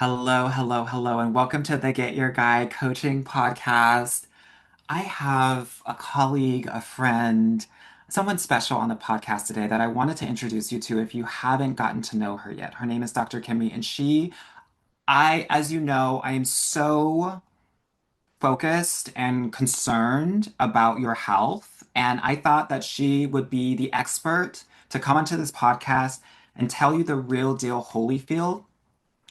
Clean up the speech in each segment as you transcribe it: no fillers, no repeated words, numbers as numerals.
Hello, hello, hello, and welcome to the Get Your Guide Coaching Podcast. I have a colleague, a friend, someone special on the podcast today that I wanted to introduce you to if you haven't gotten to know her yet. Her name is Dr. Kemi, and as you know, I am so focused and concerned about your health. And I thought that she would be the expert to come onto this podcast and tell you the real deal Holyfield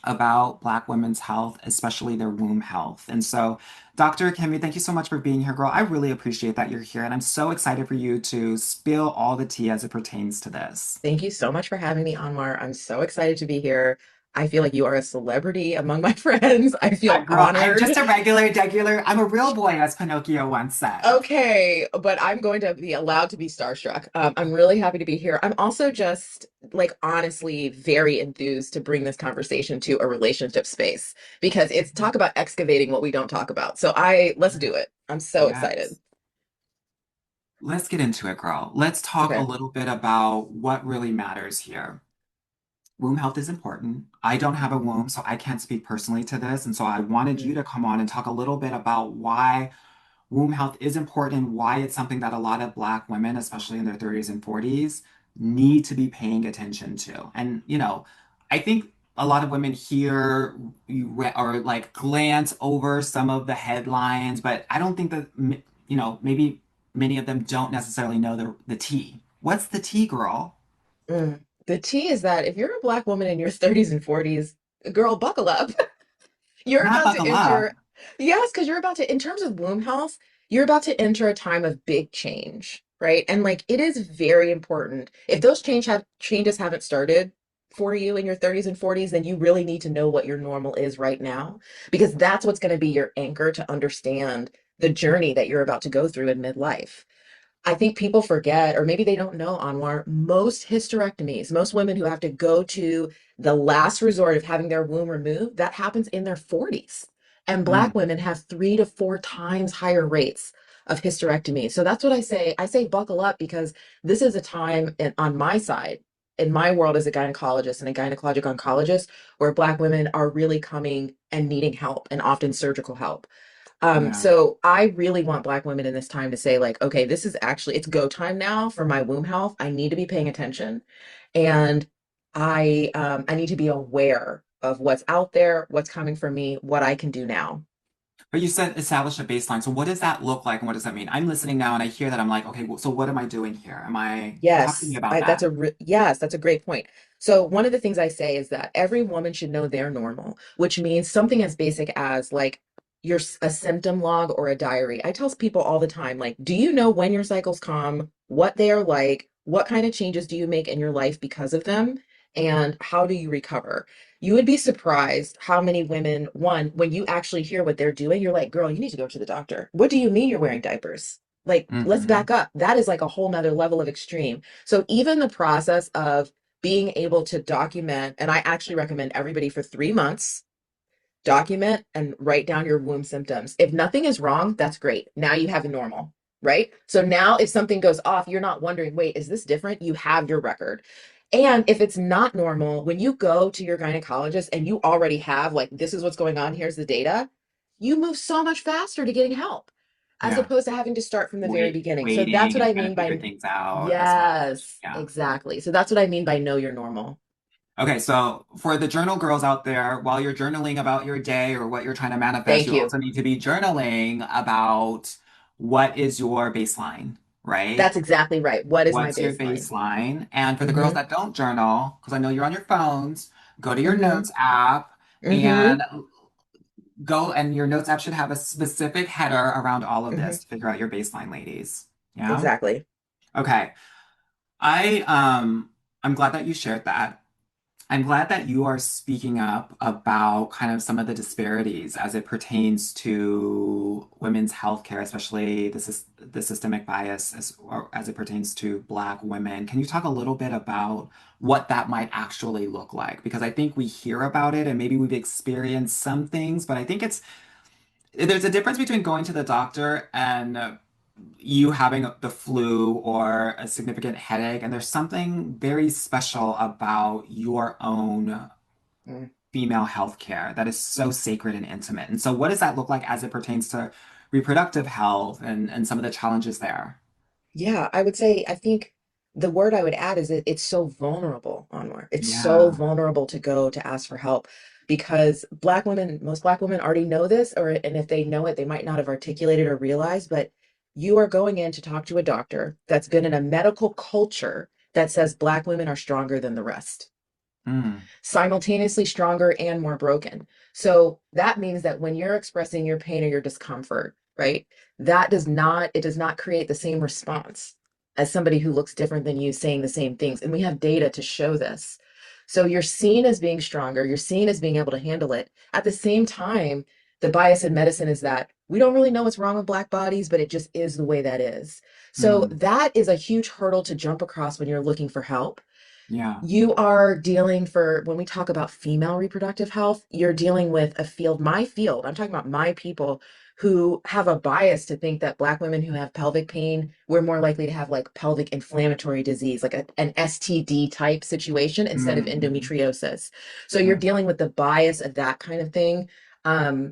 about Black women's health, especially their womb health. And so, Dr. Kemi, thank you so much for being here, girl. I really appreciate that you're here, and I'm so excited for you to spill all the tea as it pertains to this. Thank you so much for having me, Anwar. I'm so excited to be here. I feel like you are a celebrity among my friends. I feel Girl, I'm honored. just a regular, degular, I'm a real boy, as Pinocchio once said. Okay, but I'm going to be allowed to be starstruck. I'm really happy to be here. I'm also just like honestly very enthused to bring this conversation to a relationship space because it's talk about excavating what we don't talk about. Let's do it. I'm so excited. Yes. Let's get into it, girl. Let's talk a Okay. little bit about what really matters here. Womb health is important. I don't have a womb, so I can't speak personally to this. And so I wanted Mhm. you to come on and talk a little bit about why womb health is important and why it's something that a lot of Black women, especially in their 30s and 40s, need to be paying attention to. And, I think a lot of women hear or like glance over some of the headlines, but I don't think that, maybe many of them don't necessarily know the tea. What's the tea, girl? The tea is that if you're a Black woman in your 30s and 40s, girl, buckle up. You're Not about to buckle up. enter, yes, because you're about to, in terms of womb health, you're about to enter a time of big change, right? And like it is very important. If those changes haven't started for you in your 30s and 40s, then you really need to know what your normal is right now, because that's what's going to be your anchor to understand the journey that you're about to go through in midlife. I think people forget, or maybe they don't know, Anwar, most hysterectomies, most women who have to go to the last resort of having their womb removed, that happens in their 40s. And Black Mm, women have 3 to 4 times higher rates of hysterectomy. So that's what I say. I say buckle up because this is a time on my side, in my world as a gynecologist and a gynecologic oncologist, where Black women are really coming and needing help and often surgical help. yeah. So I really want Black women in this time to say, like, okay, this is actually it's go time now for my womb health. I need to be paying attention. And I need to be aware of what's out there, what's coming for me, what I can do now. But you said establish a baseline. So what does that look like and what does that mean? I'm listening now and I hear that I'm like, okay, well, so what am I doing here? Am I talk to me Yes, about that's that? yes, that's a great point. So one of the things I say is that every woman should know they're normal, which means something as basic as like a symptom log or a diary. I tell people all the time, like, do you know when your cycles come, what they are like, what kind of changes do you make in your life because of them, and how do you recover? You would be surprised how many women, one, when you actually hear what they're doing, you're like, girl, you need to go to the doctor. What do you mean you're wearing diapers? Like, let's Hmm. back up. That is like a whole nother level of extreme. So even the process of being able to document, and I actually recommend everybody for 3 months, document and write down your womb symptoms. If nothing is wrong, that's great. Now you have a normal, right? So now if something goes off, you're not wondering, wait, is this different? You have your record. And if it's not normal, when you go to your gynecologist and you already have, like, this is what's going on, here's the data, you move so much faster to getting help as Yeah. opposed to having to start from the very beginning. So that's Waiting what and I trying to mean figure by, things out as much. yes, Yeah. exactly. So that's what I mean by know your normal. Okay, so for the journal girls out there, while you're journaling about your day or what you're trying to manifest, Thank you you. also need to be journaling about what is your baseline, right? That's exactly right. What is my What's your baseline? baseline? And for the girls Mm-hmm. that don't journal, because I know you're on your phones, go to your Mm-hmm. notes app Mm-hmm. and your notes app should have a specific header around all of Mm-hmm. this to figure out your baseline, ladies. Yeah? Exactly. Okay. I'm glad that you shared that. I'm glad that you are speaking up about kind of some of the disparities as it pertains to women's healthcare, especially the systemic bias or as it pertains to Black women. Can you talk a little bit about what that might actually look like? Because I think we hear about it and maybe we've experienced some things, but I think there's a difference between going to the doctor and you having the flu or a significant headache, and there's something very special about your own Mm. female healthcare that is so sacred and intimate. And so what does that look like as it pertains to reproductive health and some of the challenges there? Yeah, I would say, I think the word I would add is it's so vulnerable, Anwar. It's so Yeah. vulnerable to go to ask for help because Black women, most Black women already know this, or and if they know it, they might not have articulated or realized, but you are going in to talk to a doctor that's been in a medical culture that says Black women are stronger than the rest, Mm, simultaneously stronger and more broken. So that means that when you're expressing your pain or your discomfort, right, it does not create the same response as somebody who looks different than you saying the same things. And we have data to show this. So you're seen as being stronger, you're seen as being able to handle it. At the same time, the bias in medicine is that we don't really know what's wrong with Black bodies, but it just is the way that is. So mm, that is a huge hurdle to jump across when you're looking for help. yeah. You are dealing for when we talk about female reproductive health, you're dealing with a field, my field. I'm talking about my people who have a bias to think that Black women who have pelvic pain, we're more likely to have like pelvic inflammatory disease, like an STD type situation instead of Mm, endometriosis. So you're mm, dealing with the bias of that kind of thing.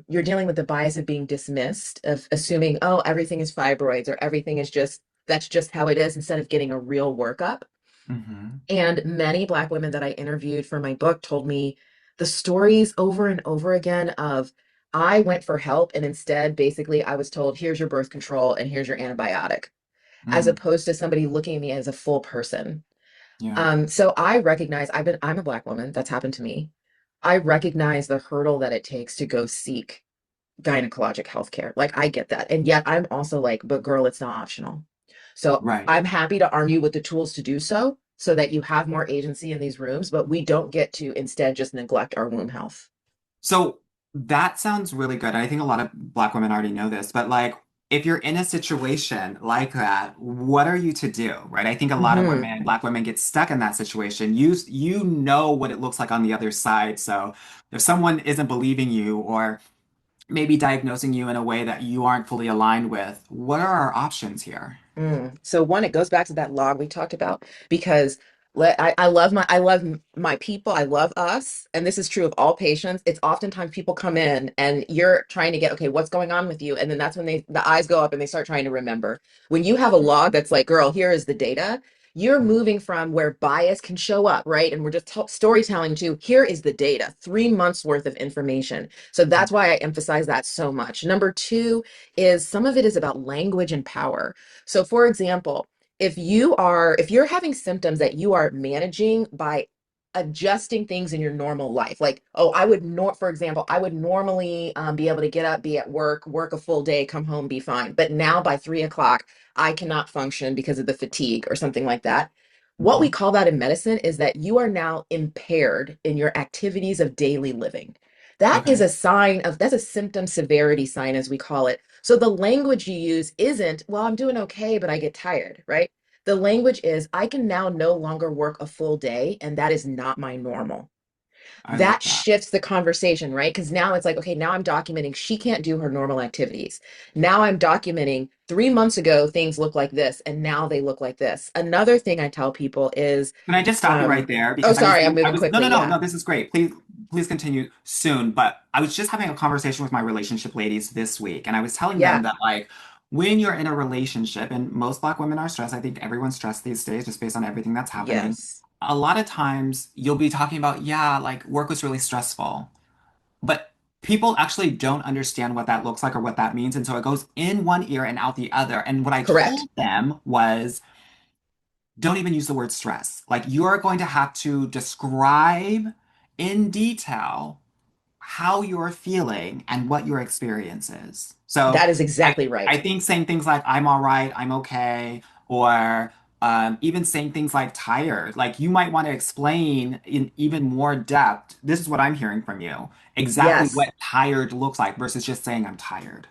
You're dealing with the bias of being dismissed, of assuming, oh, everything is fibroids or everything is just, that's just how it is, instead of getting a real workup. mhm, And many Black women that I interviewed for my book told me the stories over and over again of I went for help and instead, basically, I was told, here's your birth control and here's your antibiotic, as mm, opposed to somebody looking at me as a full person. yeah. So I recognize I'm a Black woman. That's happened to me. I recognize the hurdle that it takes to go seek gynecologic healthcare. Like I get that. And yet I'm also like, but girl, it's not optional. So Right. I'm happy to arm you with the tools to do so, so that you have more agency in these rooms, but we don't get to instead just neglect our womb health. So that sounds really good. I think a lot of Black women already know this, but like if you're in a situation like that, what are you to do, right? I think a lot of Hmm. women, Black women get stuck in that situation. You know what it looks like on the other side. So if someone isn't believing you or maybe diagnosing you in a way that you aren't fully aligned with, what are our options here? So one, it goes back to that log we talked about because I love my people. I love us. And this is true of all patients. It's oftentimes people come in and you're trying to get, okay, what's going on with you? And then that's when the eyes go up and they start trying to remember. When you have a log that's like, girl, here is the data, you're moving from where bias can show up, right? And we're just storytelling to here is the data, 3 months worth of information. So that's why I emphasize that so much. Number two is some of it is about language and power. So for example, if you're having symptoms that you are managing by adjusting things in your normal life, like, oh, for example, I would normally be able to get up, be at work, work a full day, come home, be fine. But now by 3 o'clock, I cannot function because of the fatigue or something like that. What we Mhm. call that in medicine is that you are now impaired in your activities of daily living. That is Okay. a sign of, that's a symptom severity sign, as we call it. So the language you use isn't, well, I'm doing okay, but I get tired, right? The language is, I can now no longer work a full day, and that is not my normal. I love That that. shifts the conversation, right? Because now it's like, okay, now I'm documenting she can't do her normal activities. Now I'm documenting 3 months ago, things look like this, and now they look like this. Another thing I tell people is, Can I just stop you right there? oh, Because sorry, I'm I moving was, no, no, quickly. no, Yeah. no, this is great. Please continue soon. But I was just having a conversation with my relationship ladies this week, and I was telling them Yeah. that, like, when you're in a relationship, and most Black women are stressed, I think everyone's stressed these days just based on everything that's happening. Yes. A lot of times you'll be talking about, yeah, like work was really stressful, but people actually don't understand what that looks like or what that means. And so it goes in one ear and out the other. And what I Correct. told them was, don't even use the word stress. Like you're going to have to describe in detail how you're feeling and what your experience is. So That is I, exactly right. I think saying things like, I'm all right, I'm okay, or even saying things like tired, like you might want to explain in even more depth. This is what I'm hearing from you, exactly Yes. what tired looks like versus just saying I'm tired.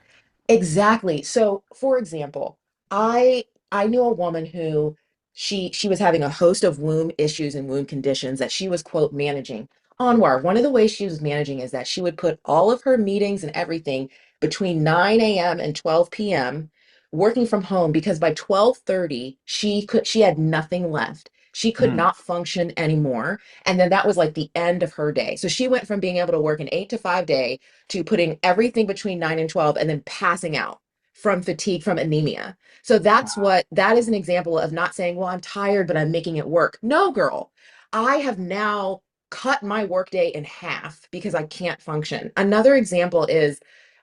Exactly. So, for example, I I knew a woman who she was having a host of womb issues and womb conditions that she was quote managing. Anwar, one of the ways she was managing is that she would put all of her meetings and everything between 9 a.m. and 12 p.m. working from home because by 12:30 she had nothing left. She could Mm. not function anymore. And then that was like the end of her day. So she went from being able to work an 8 to 5 day to putting everything between 9 and 12 and then passing out from fatigue, from anemia. So Wow. that is an example of not saying, well, I'm tired, but I'm making it work. No, girl, I have now cut my workday in half because I can't function. Another example is,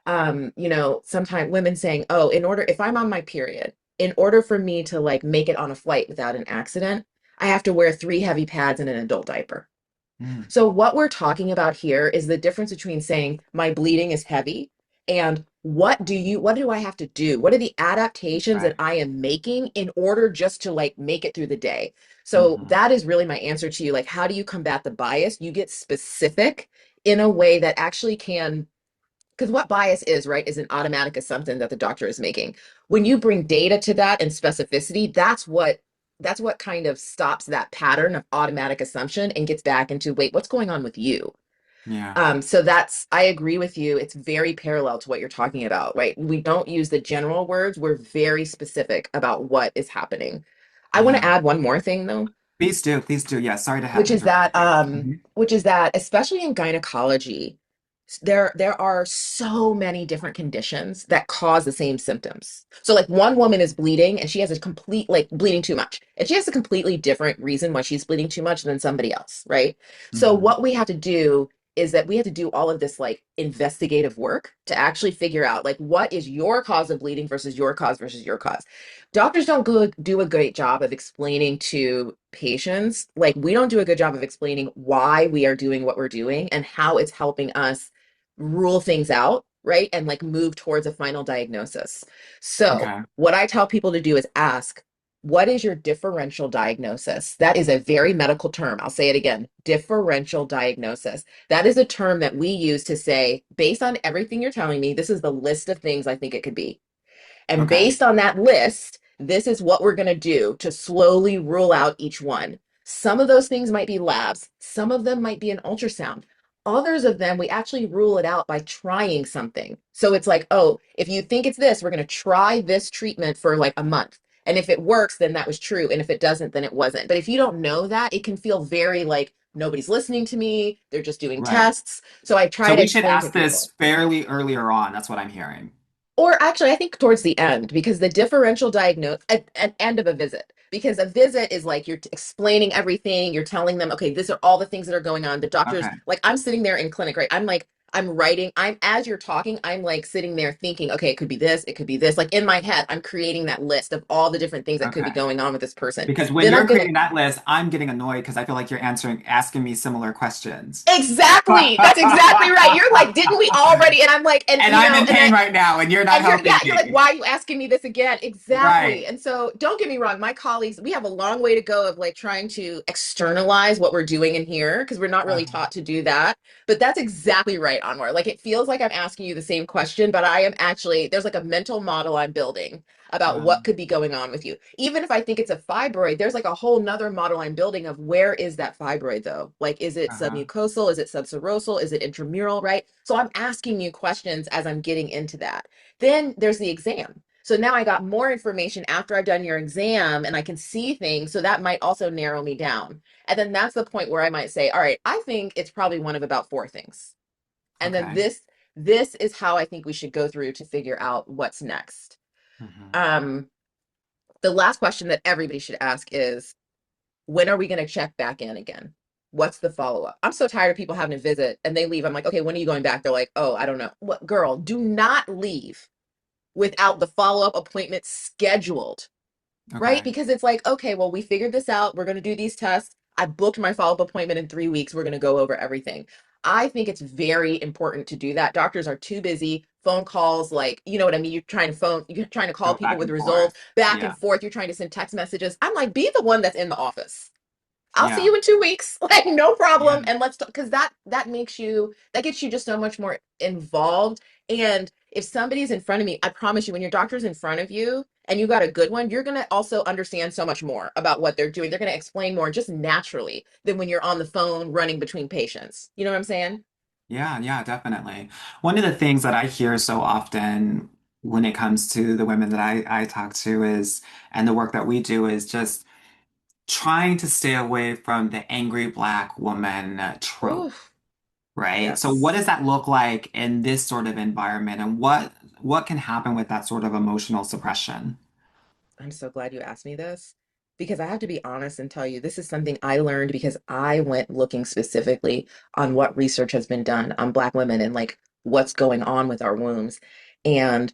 sometimes women saying, oh, if I'm on my period, in order for me to like make it on a flight without an accident, I have to wear 3 heavy pads and an adult diaper. Mm. So what we're talking about here is the difference between saying my bleeding is heavy and what do I have to do? What are the adaptations that Right. I am making in order just to like make it through the day? So Hmm. that is really my answer to you. Like, how do you combat the bias? You get specific in a way that actually can, because what bias is, right, is an automatic assumption that the doctor is making. When you bring data to that and specificity, that's what kind of stops that pattern of automatic assumption and gets back into, wait, what's going on with you? Yeah. So that's, I agree with you. It's very parallel to what you're talking about, right? We don't use the general words. We're very specific about what is happening. I want to Yeah. add one more thing though, Please do. Please do. Yeah. Sorry to which is interrupt that you. Mhm. especially in gynecology, there are so many different conditions that cause the same symptoms. So like one woman is bleeding and she has a complete like bleeding too much. And she has a completely different reason why she's bleeding too much than somebody else, right? So Mhm. what we have to do is that we have to do all of this like investigative work to actually figure out like what is your cause of bleeding versus your cause versus your cause. Doctors don't do a great job of explaining to patients, like we don't do a good job of explaining why we are doing what we're doing and how it's helping us rule things out, right? And like move towards a final diagnosis. So, Okay. what I tell people to do is ask, what is your differential diagnosis? That is a very medical term. I'll say it again, differential diagnosis. That is a term that we use to say, based on everything you're telling me, this is the list of things I think it could be. And Okay. based on that list, this is what we're going to do to slowly rule out each one. Some of those things might be labs, some of them might be an ultrasound. Others of them, we actually rule it out by trying something. So it's like, oh, if you think it's this, we're going to try this treatment for like a month. And if it works, then that was true. And if it doesn't, then it wasn't. But if you don't know that, it can feel very like nobody's listening to me. They're just doing Right. tests. So I try So to we should explain to ask this people. fairly earlier on. That's what I'm hearing. Or actually, I think towards the end, because the differential diagnose at end of a visit, because a visit is like you're explaining everything, you're telling them, okay, these are all the things that are going on. The doctors, Okay. like I'm sitting there in clinic, right? I'm like, I'm writing, I'm as you're talking, I'm like sitting there thinking, okay, it could be this, it could be this. Like in my head, I'm creating that list of all the different things that could be Okay. going on with this person. Because when Then I'm you're gonna creating that list, I'm getting annoyed because I feel like you're asking me similar questions. exactly, that's exactly right. You're like, didn't we already? And I'm like, and And you I'm know, in and I pain right now, and you're not and helping you're like, me. why are you asking me this again? Exactly. Right. And so don't get me wrong, my colleagues, we have a long way to go of like trying to externalize what we're doing in here because we're not really Uh-huh. taught to do that. But that's exactly right, Anwar. Like it feels like I'm asking you the same question, but I am actually, there's like a mental model I'm building about what Um, could be going on with you. Even if I think it's a fibroid, there's like a whole nother model I'm building of where is that fibroid though? Like, is it uh-huh. submucosal? Is it subserosal? Is it intramural? Right? So I'm asking you questions as I'm getting into that. Then there's the exam. So now I got more information after I've done your exam and I can see things. So that might also narrow me down. And then that's the point where I might say, all right, I think it's probably one of about 4 things. And then Okay. this is how I think we should go through to figure out what's next. Hmm. Um, the last question that everybody should ask is, when are we going to check back in again? What's the follow up? I'm so tired of people having a visit and they leave. I'm like, okay, when are you going back? They're like, oh, I don't know. What girl, do not leave without the follow up appointment scheduled, right? Okay. Because it's like, okay, well, we figured this out. We're going to do these tests. I booked my follow up appointment in 3 weeks. We're going to go over everything. I think it's very important to do that. Doctors are too busy. Phone calls, like, you know what I mean? You're trying to call Go people back with and forth. results back and Yeah. forth. You're trying to send text messages. I'm like, be the one that's in the office. I'll see Yeah. you in 2 weeks. Like, no Yeah. problem. And let's talk, because that makes you, that gets you just so much more involved. And if somebody's in front of me, I promise you, when your doctor's in front of you and you got a good one, you're gonna also understand so much more about what they're doing. They're gonna explain more just naturally than when you're on the phone running between patients. You know what I'm saying? Yeah. Yeah, definitely. One of the things that I hear so often when it comes to the women that I talk to is, and the work that we do is just trying to stay away from the angry black woman trope, Oof. right? So what Yes. does that look like in this sort of environment, and what can happen with that sort of emotional suppression? I'm so glad you asked me this because I have to be honest and tell you this is something I learned because I went looking specifically on what research has been done on Black women and like what's going on with our wombs. And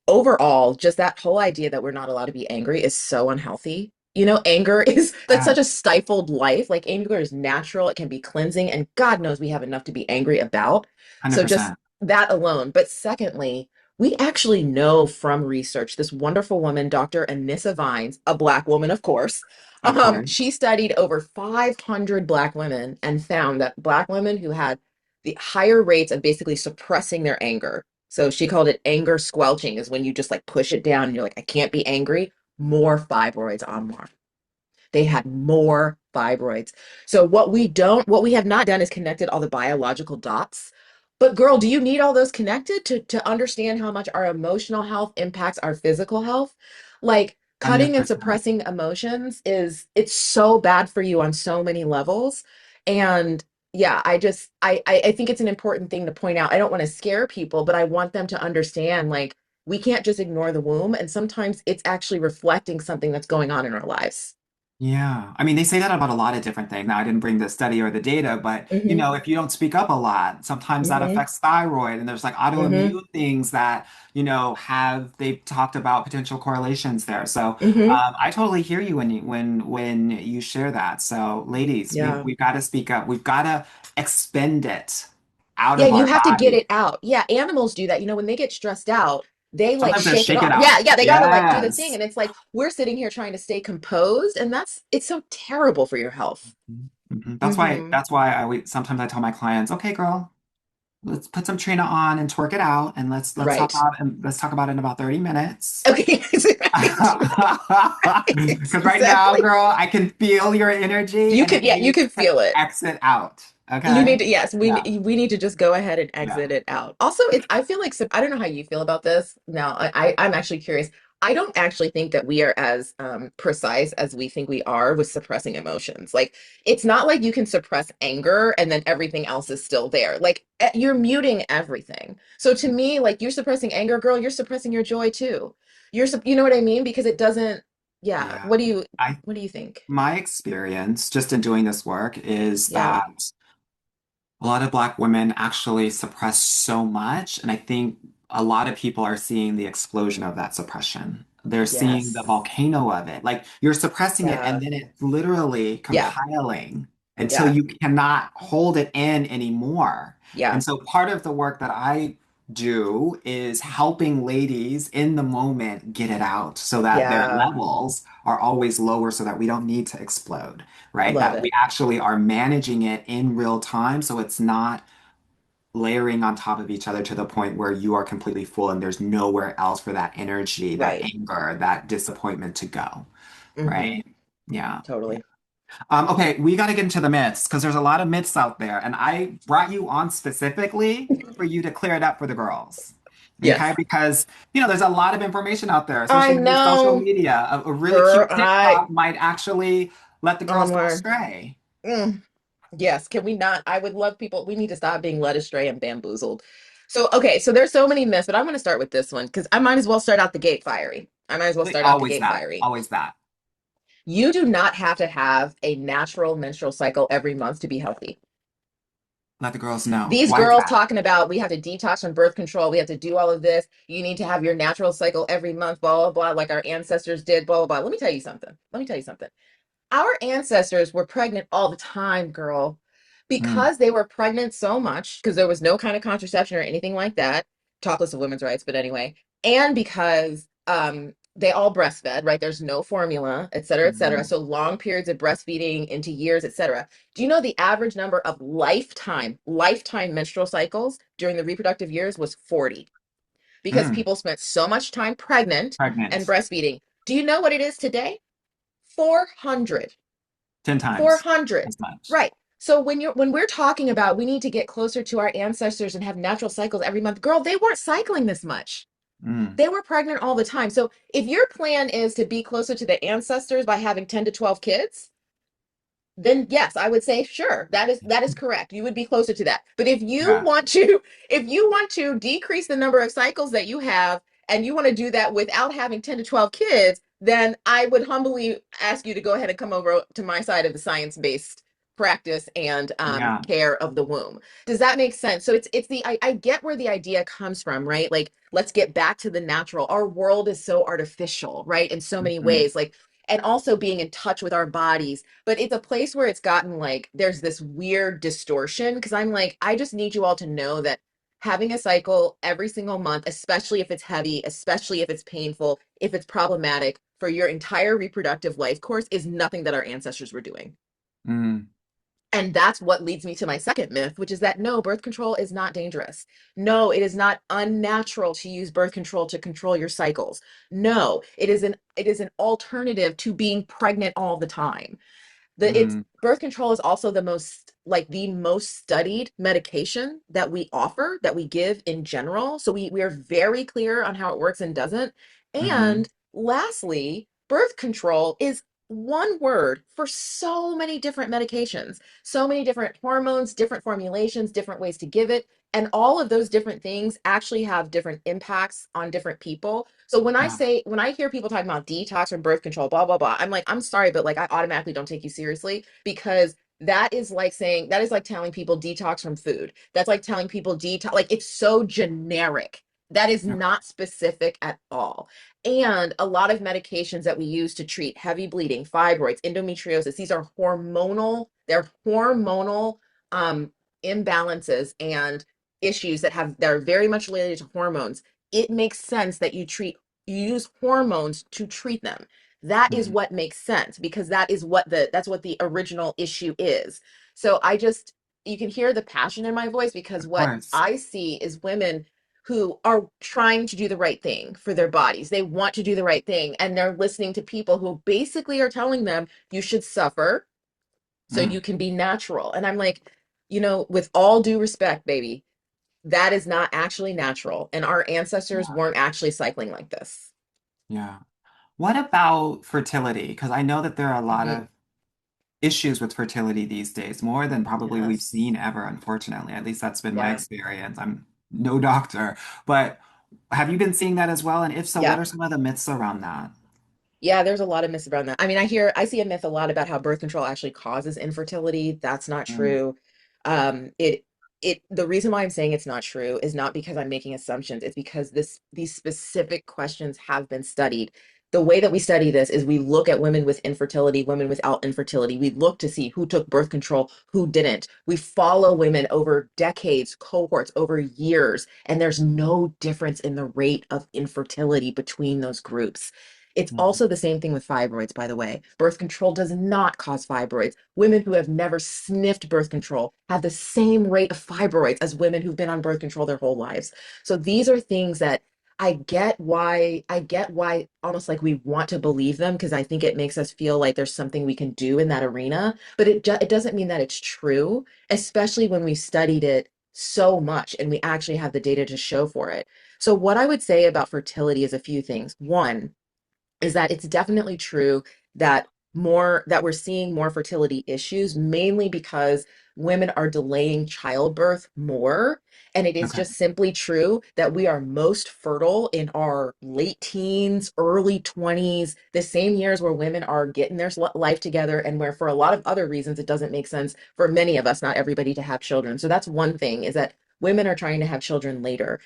overall, just that whole idea that we're not allowed to be angry is so unhealthy. You know, anger is that's Yeah, such a stifled life. Like anger is natural, it can be cleansing, and God knows we have enough to be angry about. So just 100%. that alone. But secondly, we actually know from research, this wonderful woman, Dr. Anissa Vines, a Black woman, of course, Of she course. studied over 500 Black women and found that Black women who had the higher rates of basically suppressing their anger. So she called it anger squelching, is when you just like push it down and you're like, I can't be angry. More fibroids on Mars. They had more fibroids. So what we have not done is connected all the biological dots. But girl, do you need all those connected to understand how much our emotional health impacts our physical health? Like cutting and 100%. suppressing emotions is it's so bad for you on so many levels. And yeah, I think it's an important thing to point out. I don't want to scare people, but I want them to understand like we can't just ignore the womb. And sometimes it's actually reflecting something that's going on in our lives. Yeah. I mean, they say that about a lot of different things. Now, I didn't bring the study or the data, but Hmm. if you don't speak up a lot, sometimes that Hmm. affects thyroid. And there's like Hmm. autoimmune things that, they've talked about potential correlations there. So, Hmm. I totally hear you when you share that. So, ladies, Yeah. we've got to speak up. We've got to expend it out Yeah, of you our have to get body. it out. Yeah, animals do that. You know, when they get stressed out, they like Sometimes they shake it shake it off. out. Yeah, yeah, they gotta like do the thing. Yes. And it's like we're sitting here trying to stay composed, and it's so terrible for your health. Mhm. That's why Hmm. that's why sometimes I tell my clients, okay, girl, let's put some Trina on and twerk it out, and Right. let's talk about it in about 30 minutes. Okay. Right. Right. Because right now, Exactly. girl, I can feel your energy You and could, it yeah, you needs can to feel it. exit out. You Okay? need to, yes, Yeah. we need to just go ahead and Yeah. exit it out. Also, it's I feel like I don't know how you feel about this. Now, I'm actually curious. I don't actually think that we are as precise as we think we are with suppressing emotions. Like, it's not like you can suppress anger and then everything else is still there. Like, you're muting everything. So to me, like you're suppressing anger, girl, you're suppressing your joy too. You know what I mean? Because it doesn't. Yeah. Yeah. I What do you think? My experience just in doing this work is Yeah. that a lot of Black women actually suppress so much, and I think a lot of people are seeing the explosion of that suppression. They're seeing the Yes. volcano of it. Like you're suppressing it, and Yeah. then it's literally Yeah. compiling until Yeah. you cannot hold it in anymore. And Yeah. so part of the work that I do is helping ladies in the moment get it out so that their Yeah. levels are always lower so that we don't need to explode, I right? love That we it. actually are managing it in real time so it's not layering on top of each other to the point where you are completely full and there's nowhere else for that energy, that Right. anger, that disappointment to go, Hmm. right? Yeah. Yeah. Totally. Okay, we got to get into the myths because there's a lot of myths out there, and I brought you on specifically for you to clear it up for the girls. Okay, Yes. because there's a lot of information out there, I especially with social know, media. A really girl. cute TikTok might actually let the girls go Onward. astray. Mm, yes. Can we not? I would love people. We need to stop being led astray and bamboozled. So, okay. So there's so many myths, but I'm going to start with this one because I might as well start out the gate fiery. I might as well start out the Always gate that. fiery. Always that. You do not have to have a natural menstrual cycle every month to be healthy. Let the girls know. These Why is girls that? talking about we have to detox from birth control, we have to do all of this. You need to have your natural cycle every month, blah, blah, blah, like our ancestors did, blah, blah, blah. Let me tell you something. Let me tell you something. Our ancestors were pregnant all the time, girl, Mm, because they were pregnant so much, because there was no kind of contraception or anything like that. Talk less of women's rights, but anyway, and because they all breastfed, right? There's no formula, et cetera, et cetera. mm, So long periods of breastfeeding into years, et cetera. Do you know the average number of lifetime menstrual cycles during the reproductive years was 40? Because mm. people spent so much time pregnant and Pregnant. breastfeeding. Do you know what it is today? 400. 10 times 400. as much. Right. So when we're talking about we need to get closer to our ancestors and have natural cycles every month, girl, they weren't cycling this much. Mm, They were pregnant all the time. So if your plan is to be closer to the ancestors by having 10 to 12 kids, then yes, I would say sure. That is correct. You would be closer to that. But if you Yeah. want to if you want to decrease the number of cycles that you have and you want to do that without having 10 to 12 kids, then I would humbly ask you to go ahead and come over to my side of the science-based practice and Yeah. care of the womb. Does that make sense? So it's the I get where the idea comes from, right? Like let's get back to the natural. Our world is so artificial, right? In so many Mhm. ways. Like and also being in touch with our bodies, but it's a place where it's gotten like there's this weird distortion because I'm like I just need you all to know that having a cycle every single month, especially if it's heavy, especially if it's painful, if it's problematic for your entire reproductive life course is nothing that our ancestors were doing. Mm. And that's what leads me to my second myth, which is that no, birth control is not dangerous. No, it is not unnatural to use birth control to control your cycles. No, it is an alternative to being pregnant all the time. It's Mm. birth control is also the most studied medication that we offer, that we give in general. So we are very clear on how it works and doesn't. Hmm. And lastly, birth control is one word for so many different medications, so many different hormones, different formulations, different ways to give it. And all of those different things actually have different impacts on different people. So Yeah. when I hear people talking about detox or birth control, blah, blah, blah, I'm like, I'm sorry, but like I automatically don't take you seriously because that is like telling people detox from food. That's like telling people detox, like it's so generic. That is Yeah. not specific at all. And a lot of medications that we use to treat heavy bleeding, fibroids, endometriosis, these are they're hormonal um, imbalances and issues that are very much related to hormones. It makes sense that you use hormones to treat them. That is Mm. what makes sense because that's what the original issue is. So you can hear the passion in my voice because Of what course. I see is women who are trying to do the right thing for their bodies. They want to do the right thing and they're listening to people who basically are telling them you should suffer so you Mm. can be natural. And I'm like, with all due respect, baby, that is not actually natural. And our ancestors Yeah. weren't actually cycling like this. Yeah. What about fertility? Because I know that there are a lot Mhm. of issues with fertility these days, more than probably we've Yes. seen ever, unfortunately. At least that's been my Yeah. experience. I'm no doctor, but have you been seeing that as well? And if so, what Yeah. are some of the myths around that? Yeah, there's a lot of myths around that. I mean, I see a myth a lot about how birth control actually causes infertility. That's not Mm. true. The reason why I'm saying it's not true is not because I'm making assumptions. It's because these specific questions have been studied. The way that we study this is we look at women with infertility, women without infertility. We look to see who took birth control, who didn't. We follow women over decades, cohorts, over years, and there's no difference in the rate of infertility between those groups. It's Mhm. also the same thing with fibroids, by the way. Birth control does not cause fibroids. Women who have never sniffed birth control have the same rate of fibroids as women who've been on birth control their whole lives. So these are things that I get why almost like we want to believe them because I think it makes us feel like there's something we can do in that arena, but it doesn't mean that it's true, especially when we studied it so much and we actually have the data to show for it. So what I would say about fertility is a few things. One, is that it's definitely true that that we're seeing more fertility issues mainly because women are delaying childbirth more, and it is Okay. just simply true that we are most fertile in our late teens, early 20s, the same years where women are getting their life together and where for a lot of other reasons it doesn't make sense for many of us, not everybody, to have children. So that's one thing, is that women are trying to have children later.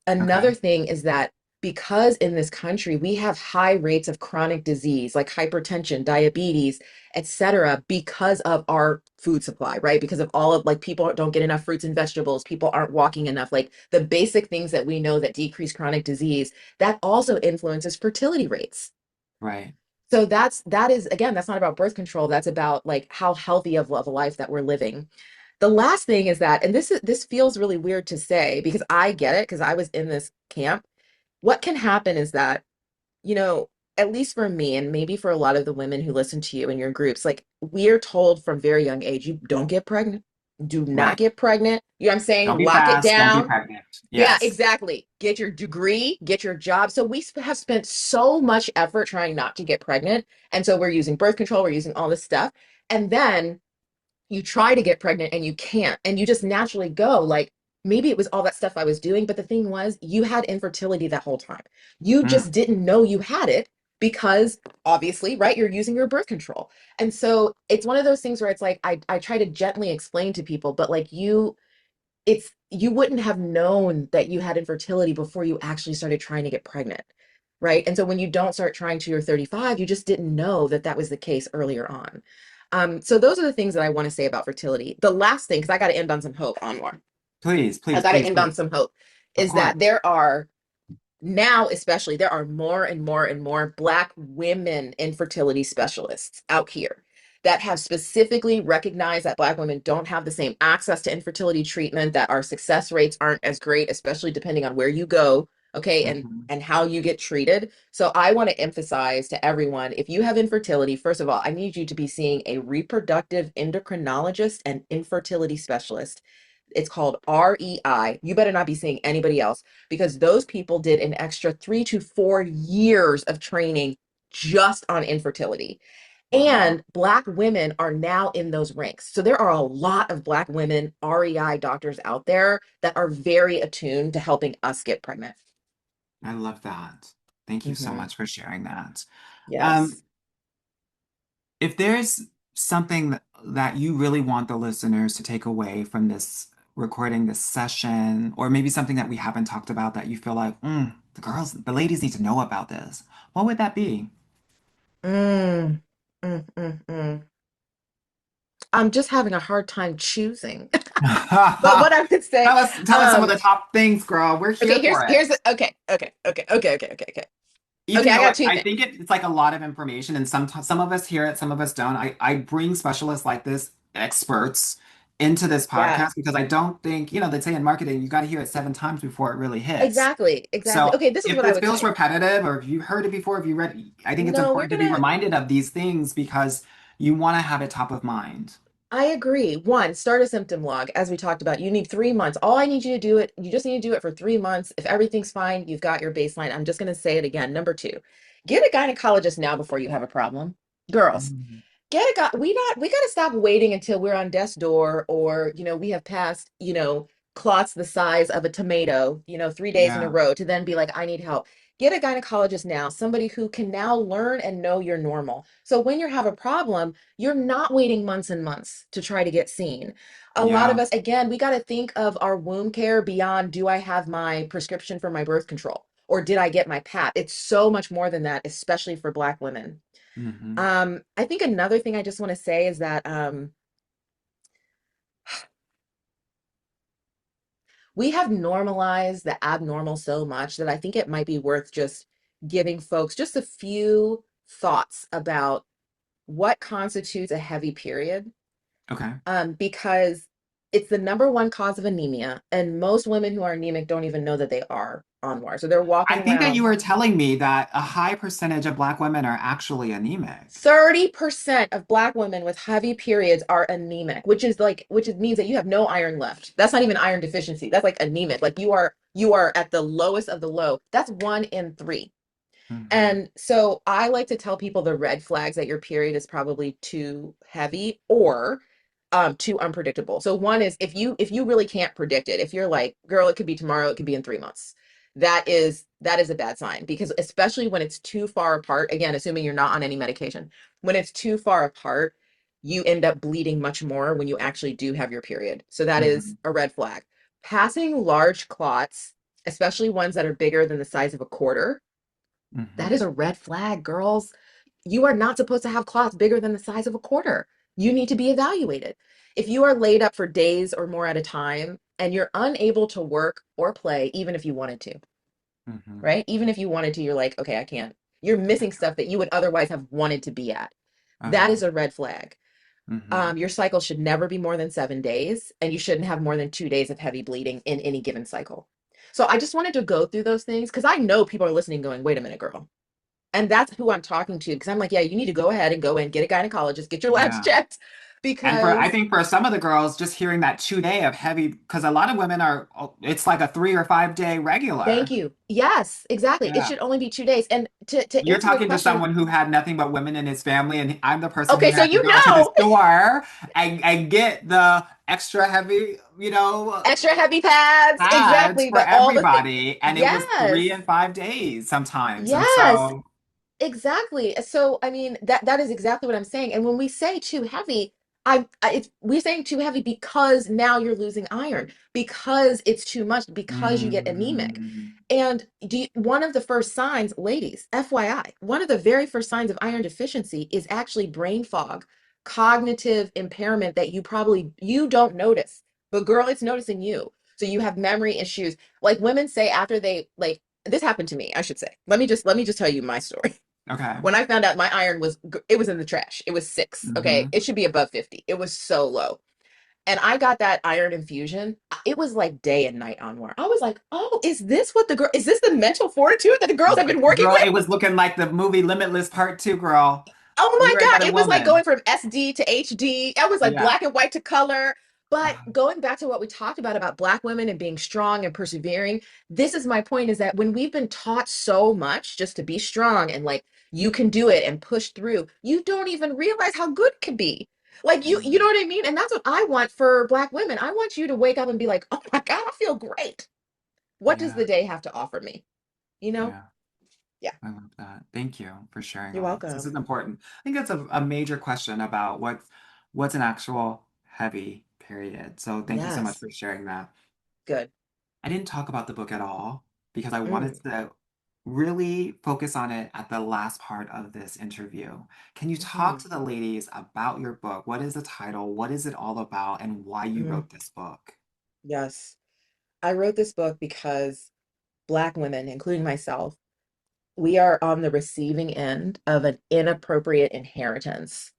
Okay. Another thing is that because in this country we have high rates of chronic disease like hypertension, diabetes, etc., because of our food supply, right? Because of all of like people don't get enough fruits and vegetables, people aren't walking enough, like the basic things that we know that decrease chronic disease, that also influences fertility rates. Right. So that is again, that's not about birth control, that's about like how healthy of a life that we're living. The last thing is that, and this feels really weird to say because I get it because I was in this camp. What can happen is that, you know, at least for me and maybe for a lot of the women who listen to you in your groups, like we are told from very young age, you don't get pregnant. Do not Right. get pregnant. You know what I'm saying? Don't be Lock it fast. Don't be down. pregnant. Yeah, Yes. exactly. Get your degree, get your job. So have spent so much effort trying not to get pregnant. And so we're using birth control, we're using all this stuff. And then you try to get pregnant and you can't, and you just naturally go like, maybe it was all that stuff I was doing, but the thing was you had infertility that whole time. You Mm. just didn't know you had it because obviously, right, you're using your birth control. And so it's one of those things where it's like I try to gently explain to people, but like you wouldn't have known that you had infertility before you actually started trying to get pregnant, right? And so when you don't start trying till you're 35, you just didn't know that that was the case earlier on. So those are the things that I want to say about fertility. The last thing, because I got to end on some hope, Anwar. Please, I please, got to please, end on please. some hope, Of is course. that there are now, especially, there are more and more and more Black women infertility specialists out here that have specifically recognized that Black women don't have the same access to infertility treatment, that our success rates aren't as great, especially depending on where you go, okay, Hmm. and how you get treated. So I want to emphasize to everyone, if you have infertility, first of all, I need you to be seeing a reproductive endocrinologist and infertility specialist. It's called REI. You better not be seeing anybody else because those people did an extra 3 to 4 years of training just on infertility. Wow. And Black women are now in those ranks. So there are a lot of Black women REI doctors out there that are very attuned to helping us get pregnant. I love that. Thank you so Hmm. much for sharing that. Um, Yes. if there's something that you really want the listeners to take away from this recording, this session, or maybe something that we haven't talked about that you feel like, the girls, the ladies need to know about this, what would that be? Mm, mm. I'm just having a hard time choosing. But what I would say, Tell us some of um, the top things, girl. We're okay, here for it. okay, Even I though got two I things. think it's like a lot of information, and some of us hear it, some of us don't. I bring specialists like this, experts, into this Yeah. podcast because I don't think, they say in marketing, you got to hear it 7 times before it really hits. Exactly, exactly. So Okay, this is if what I this would feels say. repetitive, or if you heard it before, if you read, I think it's No, we're important to be gonna, reminded of these things because you want to have it top of mind. I agree. One, start a symptom log. As we talked about, you need 3 months. All I need you to do it, you just need to do it for 3 months. If everything's fine, you've got your baseline. I'm just gonna say it again. Number two, get a gynecologist now before you have a problem. Girls, Mm. get a guy. We got to stop waiting until we're on death's door or we have passed clots the size of a tomato 3 days in a Yeah. row to then be like, I need help. Get a gynecologist now, somebody who can now learn and know you're normal, so when you have a problem, you're not waiting months and months to try to get seen. A lot of Yeah. us, again, we got to think of our womb care beyond, do I have my prescription for my birth control or did I get my pap? It's so much more than that, especially for Black women. Hmm. I think another thing I just want to say is that we have normalized the abnormal so much that I think it might be worth just giving folks just a few thoughts about what constitutes a heavy period, Okay. because it's the number one cause of anemia, and most women who are anemic don't even know that they are on war. So they're I walking think that you around. were telling me that a high percentage of Black women are actually anemic. 30% of Black women with heavy periods are anemic, which means that you have no iron left. That's not even iron deficiency. That's like anemic. Like you are at the lowest of the low. That's 1 in 3. Hmm. And so I like to tell people the red flags that your period is probably too heavy or too unpredictable. So one is, if you really can't predict it, if you're like, girl, it could be tomorrow, it could be in 3 months. That is a bad sign, because especially when it's too far apart, again, assuming you're not on any medication, when it's too far apart, you end up bleeding much more when you actually do have your period. So that is Hmm. a red flag. Passing large clots, especially ones that are bigger than the size of a quarter, that Hmm. is a red flag, girls. You are not supposed to have clots bigger than the size of a quarter. You need to be evaluated. If you are laid up for days or more at a time and you're unable to work or play, even if you wanted to, Hmm. right? Even if you wanted to, you're like, okay, I can't. You're missing stuff that you would otherwise have wanted to be at. That Oh. is a red flag. Hmm. Your cycle should never be more than 7 days, and you shouldn't have more than 2 days of heavy bleeding in any given cycle. So I just wanted to go through those things because I know people are listening going, wait a minute, girl. And that's who I'm talking to, because I'm like, yeah, you need to go ahead and go in, get a gynecologist, get your labs Yeah. checked, And for I because think for some of the girls, just hearing that 2 day of heavy, because a lot of women are, it's like a 3 or 5 day thank regular. you. Yes, exactly. It Yeah. should only be 2 days. And to You're answer your talking to question, someone who had nothing but women in his family, and I'm the person who okay, so had to you go to the know, store and get the extra heavy, extra heavy pads, pads exactly, for all the things. everybody. And it was Yes. 3 and 5 days sometimes. And Yes. so, Exactly. So, I mean, that is exactly what I'm saying. And when we say too heavy, we're saying too heavy because now you're losing iron, because it's too much, because you get anemic. mm, And one of the first signs, ladies, FYI, one of the very first signs of iron deficiency is actually brain fog, cognitive impairment that you don't notice, but girl, it's noticing you. So you have memory issues. Like women say after they like this happened to me, I should say. Let me just tell you my story. okay. When I found out my iron it was in the trash. It was 6. Okay. Hmm. It should be above 50. It was so low. And I got that iron infusion. It was like day and night on war. I was like, oh, is this the mental fortitude that the girls have been working Girl, with? it was looking like the movie Limitless Part 2, girl. Oh You my were a God. better It was like woman. going from SD to HD. I was like Yeah. black and white to color. But going back to what we talked about Black women and being strong and persevering, this is my point is that when we've been taught so much just to be strong and like you can do it and push through, you don't even realize how good it can be. Like you know Mm, what I mean? And that's what I want for Black women. I want you to wake up and be like, oh my God, I feel great. What does yeah. the day have to offer me? You know? Yeah. Yeah. I love that. Thank you for sharing You're all this. This is welcome. important. I think that's a major question about what's an actual heavy period. So thank you so much Yes. for sharing that. Good. I didn't talk about the book at all because I wanted Mm. to really focus on it at the last part of this interview. Can you talk Hmm. to the ladies about your book? What is the title? What is it all about? And why you Mm. wrote this book? Yes. I wrote this book because Black women, including myself, we are on the receiving end of an inappropriate inheritance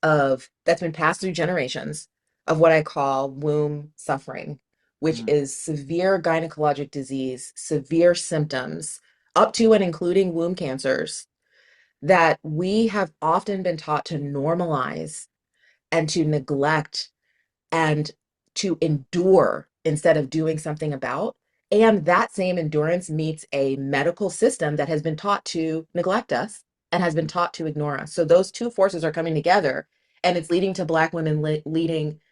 of that's been passed through generations of what I call womb suffering, which Mm, is severe gynecologic disease, severe symptoms, up to and including womb cancers that we have often been taught to normalize and to neglect and to endure instead of doing something about. And that same endurance meets a medical system that has been taught to neglect us and has been taught to ignore us. So those two forces are coming together, and it's leading to Black women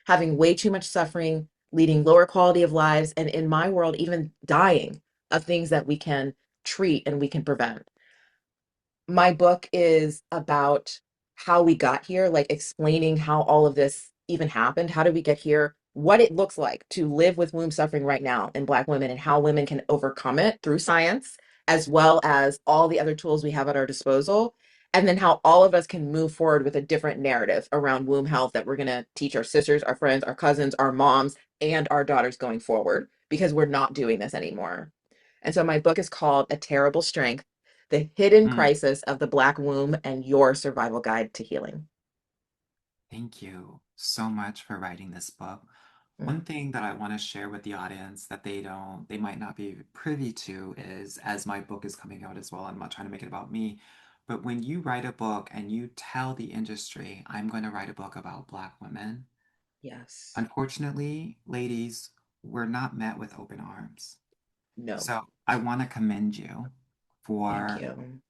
having way too much suffering, leading lower quality of lives, and in my world, even dying of things that we can treat and we can prevent. My book is about how we got here, like explaining how all of this even happened. How did we get here? What it looks like to live with womb suffering right now in Black women and how women can overcome it through science, as well as all the other tools we have at our disposal. And then how all of us can move forward with a different narrative around womb health that we're going to teach our sisters, our friends, our cousins, our moms, and our daughters going forward because we're not doing this anymore. And so my book is called A Terrible Strength: The Hidden mm. Crisis of the Black Womb and Your Survival Guide to Healing. Thank you so much for writing this book. One Mm, thing that I want to share with the audience that they might not be privy to is as my book is coming out as well, I'm not trying to make it about me, but when you write a book and you tell the industry, I'm going to write a book about Black women, yes. unfortunately, ladies, we're not met with open arms. No. So I want to commend you Thank for you.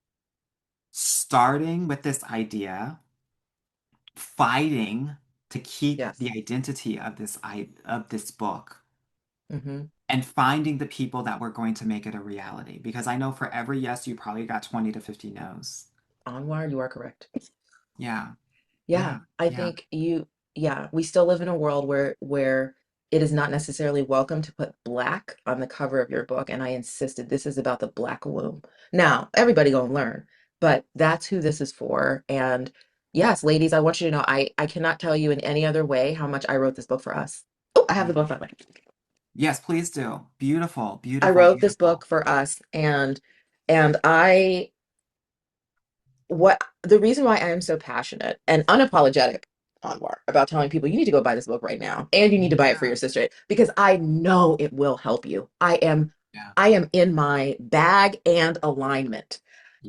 starting with this idea, fighting to keep Yes. the identity of this book, Hmm. and finding the people that were going to make it a reality. Because I know for every yes, you probably got 20 to 50 no's. Onward, you are correct. Yeah, Yeah, yeah, I yeah. think yeah, we still live in a world where it is not necessarily welcome to put black on the cover of your book. And I insisted this is about the Black womb. Now, everybody gonna learn, but that's who this is for. And yes, ladies, I want you to know I cannot tell you in any other way how much I wrote this book for us. Oh, I have the Mm. book by the way. Yes, please do. Beautiful, I beautiful, wrote this book beautiful. for us, and I what the reason why I am so passionate and unapologetic, Anwar, about telling people you need to go buy this book right now and you need to buy it for Yeah, your sister because I know it will help you. yeah. I am in my bag and alignment.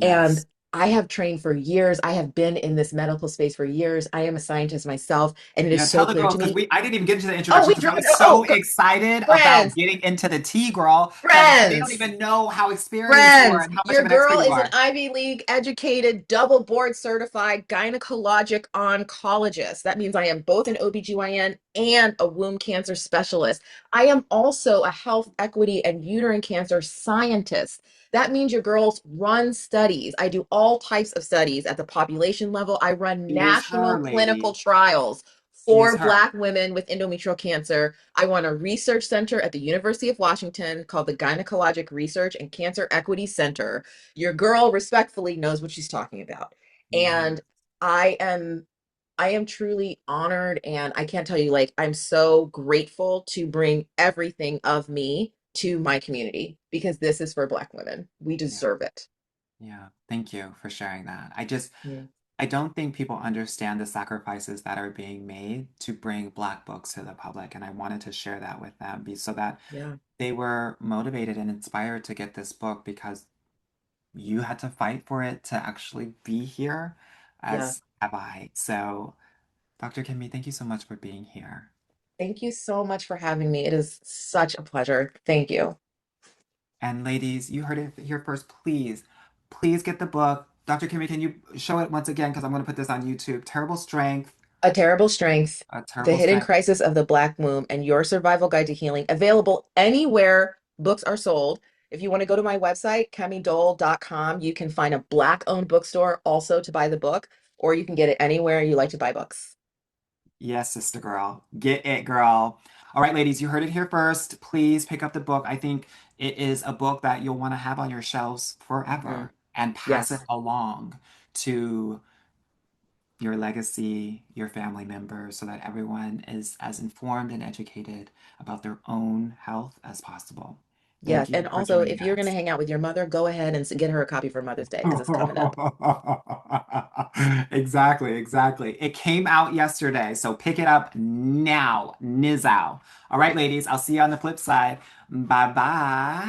And Yes. I have trained for years. I have been in this medical space for years. I am a scientist myself, and it is Yeah, so tell the clear girls to because me. I didn't even get into the Oh, introduction we because I dropped. was so excited about Friends, getting into the tea, girl, that they don't friends. even know how experienced you are Friends, and how much your of an expert girl you is an are. Ivy League educated, double board certified gynecologic oncologist. That means I am both an OBGYN and a womb cancer specialist. I am also a health equity and uterine cancer scientist. That means your girls run studies. I do all types of studies at the population level. I run Use her, national clinical lady. trials Use for her. Black women with endometrial cancer. I run a research center at the University of Washington called the Gynecologic Research and Cancer Equity Center. Your girl respectfully knows what she's talking about. Yeah, And I am I am truly honored, and I can't tell you, like, I'm so grateful to bring everything of me to my community because this is for Black women. We yeah, deserve it. yeah. Thank you for sharing that. Yeah. I don't think people understand the sacrifices that are being made to bring Black books to the public, and I wanted to share that with them so that Yeah. they were motivated and inspired to get this book because you had to fight for it to actually be here, Yeah. as have I. So, Dr. Kimmy, thank you so much for being here. Thank you so much for having me. It is such a pleasure. Thank you. And ladies, you heard it here first. Please, please get the book. Dr. Kimmy, can you show it once again? Because I'm going to put this on YouTube. Terrible Strength, A Terrible Strength, A The Terrible Hidden Strength. Crisis of the Black Womb, and Your Survival Guide to Healing, available anywhere books are sold. If you want to go to my website, kemidole.com, you can find a Black-owned bookstore also to buy the book, or you can get it anywhere you like to buy books. Yes, sister girl. Get it, girl. All right, ladies, you heard it here first. Please pick up the book. I think it is a book that you'll want to have on your shelves Mm, forever and pass it yes, along to your legacy, your family members, so that everyone is as informed and educated about their own health as possible. Thank yes. And you for also, joining if you're going to us. hang out with your mother, go ahead and get her a copy for Mother's Day because it's coming up. Exactly, exactly. It came out yesterday, so pick it up now. Nizow. All right, ladies, I'll see you on the flip side. Bye bye.